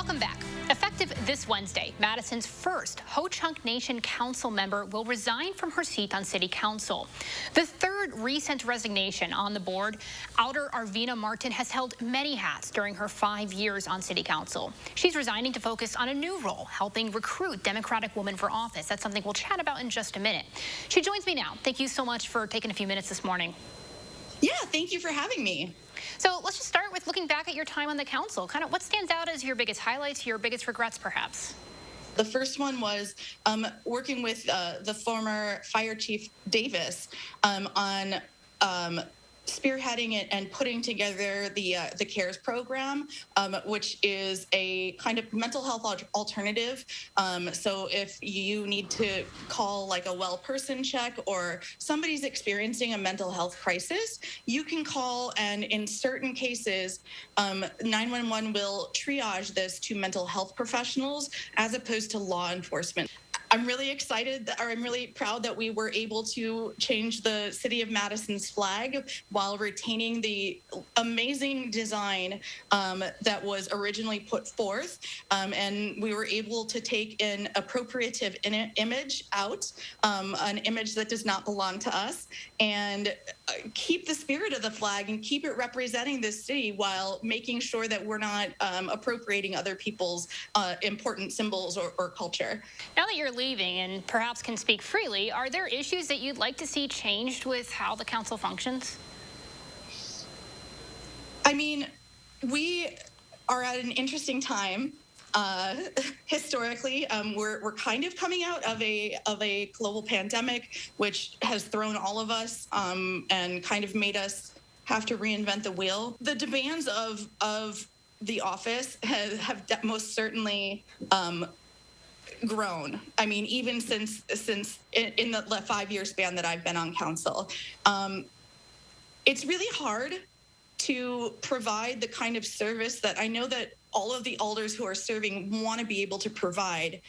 Welcome back. Effective this Wednesday, Madison's first Ho-Chunk Nation Council member will resign from her seat on City Council. The third recent resignation on the board. Outer Arvina Martin has held many hats during her 5 years on City Council. She's resigning to focus on a new role, helping recruit Democratic women for office. That's something we'll chat about in just a minute. She joins me now. Thank you so much for taking a few minutes this morning. Yeah, thank you for having me. So let's just start with looking back at your time on the council. Kind of what stands out as your biggest highlights, your biggest regrets, perhaps? The first one was working with the former Fire Chief Davis on spearheading it and putting together the CARES program, which is a kind of mental health alternative. So if you need to call like a well person check or somebody's experiencing a mental health crisis, you can call, and in certain cases, 911 will triage this to mental health professionals as opposed to law enforcement. I'm really excited, or I'm really proud that we were able to change the City of Madison's flag while retaining the amazing design that was originally put forth. And we were able to take an appropriative image out, an image that does not belong to us, and keep the spirit of the flag and keep it representing this city while making sure that we're not appropriating other people's important symbols or culture. Now that you're leaving and perhaps can speak freely, are there issues that you'd like to see changed with how the council functions? I mean, we are at an interesting time. Historically, we're kind of coming out of a global pandemic, which has thrown all of us and kind of made us have to reinvent the wheel. The demands of the office have most certainly grown. I mean, even since in the 5-year span that I've been on council, it's really hard to provide the kind of service that I know that all of the alders who are serving want to be able to provide,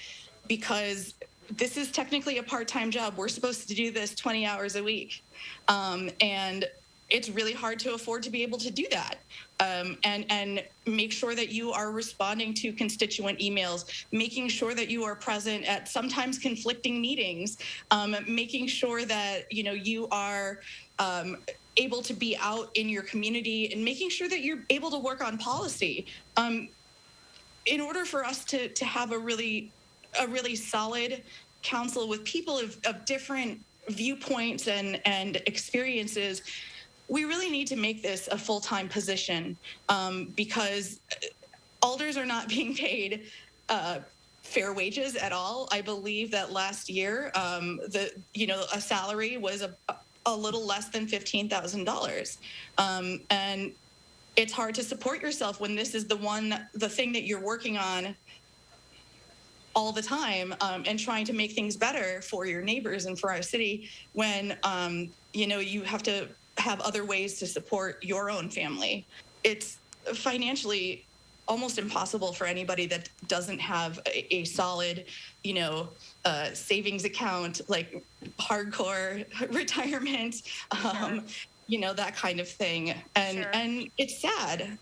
because this is technically a part-time job. We're supposed to do this 20 hours a week. And it's really hard to afford to be able to do that. And make sure that you are responding to constituent emails, making sure that you are present at sometimes conflicting meetings, making sure that you are able to be out in your community, and making sure that you're able to work on policy. In order for us to have a really solid council with people of different viewpoints and experiences, we really need to make this a full-time position, because alders are not being paid fair wages at all. I believe that last year, a salary was a little less than $15,000, and it's hard to support yourself when this is the thing that you're working on all the time, and trying to make things better for your neighbors and for our city, when you have to have other ways to support your own family. It's financially almost impossible for anybody that doesn't have a solid, savings account, like hardcore retirement, Sure. That kind of thing. And Sure. and it's sad.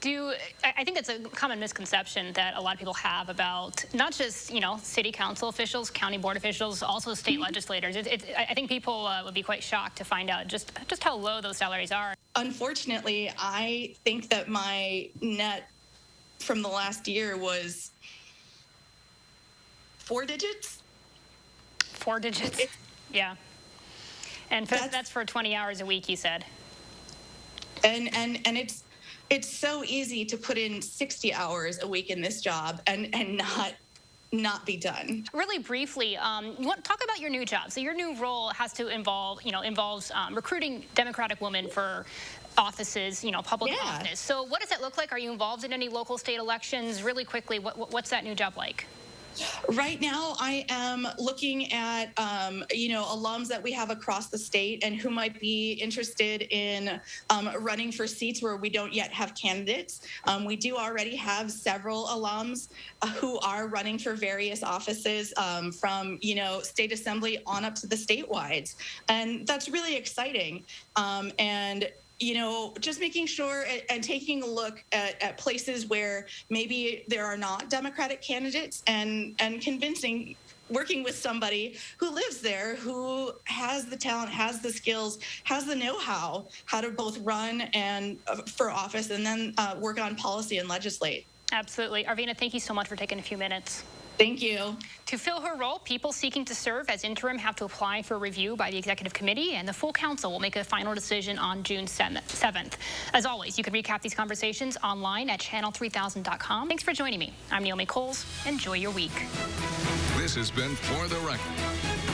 I think it's a common misconception that a lot of people have about not just, city council officials, county board officials, also state legislators. I think people would be quite shocked to find out just how low those salaries are. Unfortunately, I think that my net from the last year was 4 digits. 4 digits? Yeah. And that's for 20 hours a week, you said. And it's so easy to put in 60 hours a week in this job and not be done. Really briefly, talk about your new job. So your new role has to involves recruiting Democratic women for offices, public office. So what does that look like? Are you involved in any local state elections? Really quickly, what's that new job like? Right now, I am looking at, alums that we have across the state and who might be interested in running for seats where we don't yet have candidates. We do already have several alums who are running for various offices, from, state assembly on up to the statewide. And that's really exciting. And just making sure and taking a look at places where maybe there are not Democratic candidates and working with somebody who lives there, who has the talent, has the skills, has the know-how, how to both run and for office and then work on policy and legislate. Absolutely. Arvina, thank you so much for taking a few minutes. Thank you. To fill her role, people seeking to serve as interim have to apply for review by the executive committee, and the full council will make a final decision on June 7th. As always, you can recap these conversations online at channel3000.com. Thanks for joining me. I'm Naomi Coles. Enjoy your week. This has been For the Record.